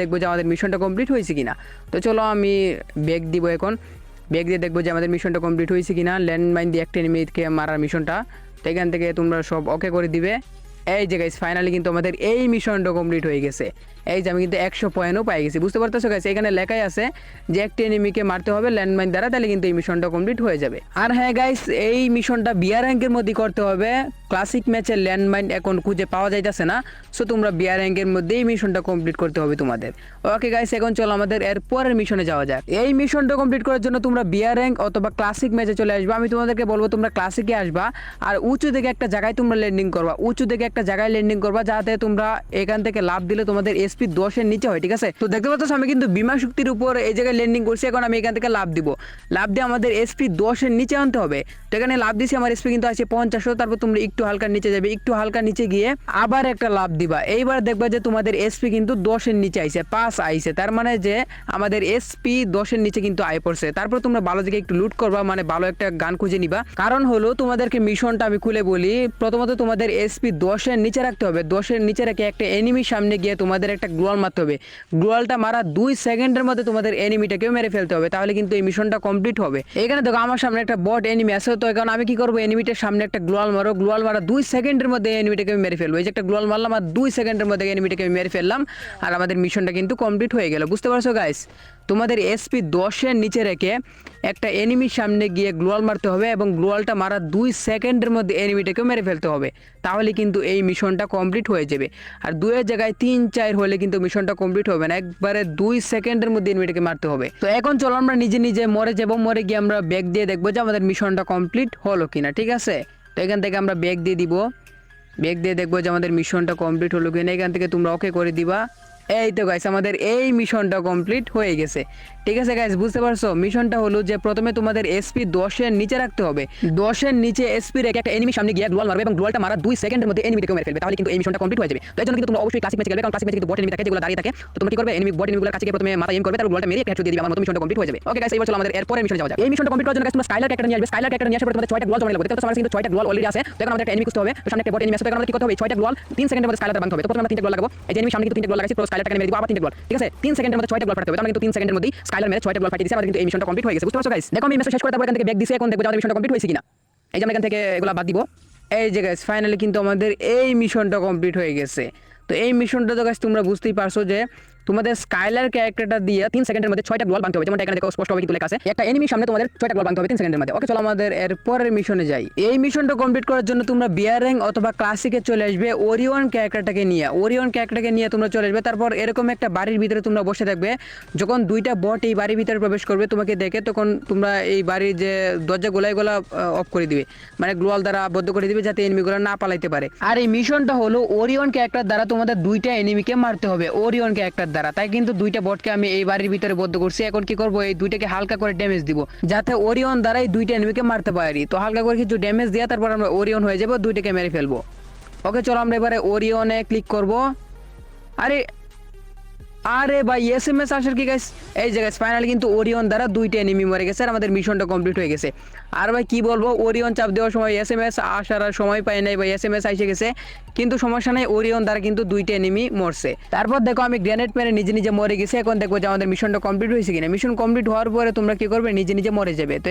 দেখবো যে আমাদের মিশনটা কমপ্লিট হয়েছে কিনা। তো চলো আমি ব্যাগ দিব, এখন ব্যাগ দিয়ে দেখবো যে আমাদের মিশনটা কমপ্লিট হয়েছে কিনা। ল্যান্ডমাইন দিয়ে একটা এনিমিকে মারার মিশনটা, তো এখান থেকে তোমরা সব ওকে করে দিবে। এই যে গাইস ফাইনালি কিন্তু আমাদের এই মিশনটা কমপ্লিট হয়ে গেছে। এই যে আমি কিন্তু 100 পয়েন্টও পাই গেছি, বুঝতে পারতেছো গাইস, এখানে লেখাই আছে যে একটা এনিমিকে মারতে হবে ল্যান্ডমাইন দ্বারা, তাহলে কিন্তু এই মিশনটা কমপ্লিট হয়ে যাবে। আর হ্যাঁ গাইস, এই মিশনটা বিয়ার র্যাঙ্কের মধ্যে করতে হবে। ক্লাসিক ম্যাচে ল্যান্ডমাইন এখন খুঁজে পাওয়া যাইতেছে না, সো তোমরা বিয়ার র্যাঙ্কের মধ্যে এই মিশনটা কমপ্লিট করতে হবে তোমাদের। ওকে গাইস, এখন চলো আমাদের এর পরের মিশনে যাওয়া যাক। এই মিশনটা কমপ্লিট করার জন্য তোমরা বিয়ার র্যাঙ্ক অথবা ক্লাসিক ম্যাচে চলে আসবে। আমি তোমাদেরকে বলবো তোমরা ক্লাসিকে আসবা, আর উঁচু থেকে একটা জায়গায় তোমরা ল্যান্ডিং করবা, উঁচু থেকে একটা জায়গায় ল্যান্ডিং করবা, যাতে তোমরা এখান থেকে লাভ দিলে তোমাদের এসপি 10-এর নিচে হয়, ঠিক আছে। তো দেখতে পাচ্ছ আমি কিন্তু বিমা শক্তির উপর এই জায়গায় ল্যান্ডিং করছি, এখন আমি এখান থেকে লাভ দিব। লাভ দিয়ে আমাদের এসপি 10-এর নিচে আনতে হবে। তো এখানে লাভ দিছি, আমার এসপি কিন্তু আছে 50। তারপর তোমরা একটু হালকা নিচে যাবে, একটু হালকা নিচে গিয়ে আবার একটা লাভ দিবা। এইবার দেখবা যে তোমাদের এসপি কিন্তু 10-এর নিচে আইছে, 5 আইছে, তার মানে যে আমাদের এসপি 10-এর নিচে কিন্তু আয় পড়ছে। তারপর তোমরা ভালো দিকে একটু লুট করবা, মানে ভালো একটা গান খুঁজে নিবা। কারণ হলো তোমাদেরকে মিশনটা আমি খুলে বলি, প্রথমত তোমাদের এসপি 10-এর নিচে রাখতে হবে। 10-এর নিচে রেখে একটা এনিমির সামনে গিয়ে তোমাদের একটা গ্লোয়াল মারতে হবে। গ্লোয়ালটা মারা 2 সেকেন্ডের মধ্যে তোমাদের এনিমিটাকেও মেরে ফেলতে হবে, তাহলে কিন্তু এই মিশনটা কমপ্লিট হবে। এখানে দেখো আমার সামনে একটা বট এনিমি আছে, তো এখন আমি কি করবো, এনিমিটার সামনে একটা গ্লোয়াল মারো, গ্লোয়াল মারা 2 সেকেন্ডের মধ্যে এনিমিটাকে মেরে ফেলবো। এই যে একটা গ্লোয়াল মারলাম আর 2 সেকেন্ডের মধ্যে এনিমিটাকে মেরে ফেললাম, আর আমাদের মিশনটা কিন্তু কমপ্লিট হয়ে গেল। বুঝতে পারছো গাইস, তোমাদের এসপি 10-এর নিচে রেখে একটা এনিমির সামনে গিয়ে গ্লোয়াল মারতে হবে, এবং গ্লোয়ালটা মারা 2 সেকেন্ডের মধ্যে এনিমিটাকেও মেরে ফেলতে হবে, তাহলে কিন্তু এই মিশনটা কমপ্লিট হয়ে যাবে। আর 2-এর জায়গায় 3-4 হলে কিন্তু মিশনটা কমপ্লিট হবে না, একবারে 2 সেকেন্ডের মধ্যে এনিমিটাকে মারতে হবে। তো এখন চলো আমরা নিজে নিজে মরে যাবো, মরে গিয়ে আমরা ব্যাগ দিয়ে দেখবো যে আমাদের মিশনটা কমপ্লিট হলো কিনা, ঠিক আছে। তো এখান থেকে আমরা ব্যাগ দিয়ে দিব, ব্যাগ দিয়ে দেখবো যে আমাদের মিশনটা কমপ্লিট হলো কিনা। এখান থেকে তোমরা ওকে করে দিবা। এই তো গাইস আমাদের এই মিশনটা কমপ্লিট হয়ে গেছে, ঠিক আছে গাইস। বুঝতে পারছো, মিশনটা হলো যে প্রথমে তোমাদের এসপি 10-এর নিচে রাখতে হবে। 10-এর নিচে এসপি রেখে একটা এনিমি সামনে গিয়ে গ্লোয়াল মারবে, এবং গ্লোয়ালটা মারা 2 সেকেন্ডের মধ্যে এনিমিটাকে মেরে ফেলবে, তাহলে কিন্তু এই মিশনটা কমপ্লিট হয়ে যাবে। তো এর জন্য কিন্তু তোমরা অবশ্যই ক্লাসিক ম্যাচে খেলবে, কারণ ক্লাসিক ম্যাচে কিন্তু বট এনিমি থাকে যেগুলো দাঁড়িয়ে থাকে। তো তোমরা কি করবে, এনিমি বট এনিমিগুলোর কাছে গিয়ে প্রথমে মাথা এম করবে, তারপর গ্লোয়ালটা মেরে হেডশট দিয়ে দিবে, আমার মতো মিশনটা কমপ্লিট হয়ে যাবে। ওকে গাইস, এবার চলো আমাদের এর পরের মিশনে যাওয়া যাক। এই মিশনটা কমপ্লিট করার জন্য গাইস তোমরা স্কাইলার ক্যারেক্টার নিয়ে আসবে। স্কাইলার ক্যারেক্টার নিয়ে আসার পর তোমাদের 6টা গ্লোয়াল জমা লাগবে। দেখো তোমাদের কিন্তু 6টা গ্লোয়াল অলরেডি আছে। তো এখন আমাদের একটা এনিমি খুঁজতে হবে, তো সামনে একটা বট এনিমি আছে। তো এখন আমাদের কি করতে হবে, 6টা গ্লোয়াল 3 সেকেন্ডের মধ্যে স্কাইলারটা বাঁধতে হবে। তো প্রথমে আমরা 3টা গ্লোয়াল লাগাবো। এই যে এনিমি সামনে কিন্তু 3টা গ্লোয়াল লাগাইছি, তো স্কাইলারটাকে মেরে দিব আবার 3টা গ্লোয়াল, ঠিক আছে। 3 সেকেন্ডের মধ্যে 6টা গ্লোয়াল ফাটাতে হবে। তো আমরা কিন্তু 3 সেকেন্ডের মধ্যেই স্কাইলার মেরে 6টা গ্লোয়াল ফাটিয়ে দিয়েছি, আমাদের কিন্তু এই মিশনটা কমপ্লিট হয়ে গেছে। বুঝতে পারছো গাইস, দেখো আমি মেসেজ শেষ করে তারপর এখান থেকে ব্যাক দিছি, এখন দেখবো যে আমাদের মিশনটা কমপ্লিট হয়েছে কিনা। এই যে আমরা এখান থেকে এগুলা বাদ দিব। এই যে গাইস ফাইনালি কিন্তু আমাদের এই মিশনটা কমপ্লিট হয়ে গেছে। তো এই মিশনটা তো গাইস তোমরা বুঝতেই পারছো যে তোমাদের স্কাইলার ক্যারেক্টারটা দিয়ে 3 সেকেন্ডের মধ্যে 6টা গ্লোয়াল বাঁধতে হবে, যেমন এখানে দেখো স্পষ্টভাবে কিন্তু লেখা আছে একটা এনিমির সামনে তোমাদের 6টা গ্লোয়াল বাঁধতে হবে 3 সেকেন্ডের মধ্যে। ওকে চলো আমাদের এর পরের মিশনে যাই। এই মিশনটা কমপ্লিট করার জন্য তোমরা বিয়ার র্যাঙ্ক অথবা ক্লাসিকে চলে আসবে ওরিয়ন ক্যারেক্টারটাকে নিয়ে। ওরিয়ন ক্যারেক্টারটাকে নিয়ে তোমরা চলে আসবে, তারপর এরকম একটা বাড়ির ভিতরে তোমরা বসে থাকবে। যখন 2টা বট এই বাড়ির ভিতরে প্রবেশ করবে তোমাকে দেখে, তখন তোমরা এই বাড়ির যে দরজাগুলো এগুলো অফ করে দিবে, মানে গ্লোয়াল দ্বারা আবদ্ধ করে দিবে, যাতে এনিমিগুলো না পালাইতে পারে। আর এই মিশনটা হলো ওরিয়ন ক্যারেক্টার দ্বারা তোমাদের 2টা এনিমিকে মারতে হবে ওরিয়ন ক্যারেক্টার দ্বারা। তাই কিন্তু 2টা বটকে আমি এই বাড়ির ভিতরে বদ্ধ করছি। এখন কি করবো, এই 2টাকে হালকা করে ড্যামেজ দিব, যাতে ওরিয়ন দ্বারাই 2টা এনিমিকে মারতে পারি। তো হালকা করে কিছু ড্যামেজ দিয়া তারপর আমরা ওরিয়ন হয়ে যাবো, 2টাকে মেরে ফেলবো। ওকে চলো আমরা এবারে ওরিয়নে ক্লিক করব। আরে আরে ভাই এসএমএস আসার কি গাইস, এই যে গাইস ফাইনালি কিন্তু ওরিয়ন দ্বারা 2টা এনিমি মরে গেছে, আর আমাদের মিশনটা কমপ্লিট হয়ে গেছে। আর ভাই কি বলবো, ওরিয়ন চাপ দেওয়ার সময় এসএমএস আসার আর সময় পাই নাই ভাই, এসএমএস এসে গেছে, কিন্তু সমস্যা নাই, ওরিয়ন দ্বারা কিন্তু 2টা এনিমি মরছে। তারপর দেখো আমি গ্রেনেড মেরে নিজে নিজে মরে গেছি। এখন দেখবো যে আমাদের মিশনটা কমপ্লিট হয়েছে কিনা। মিশন কমপ্লিট হওয়ার পরে তোমরা কি করবে, নিজে নিজে মরে যাবে। তো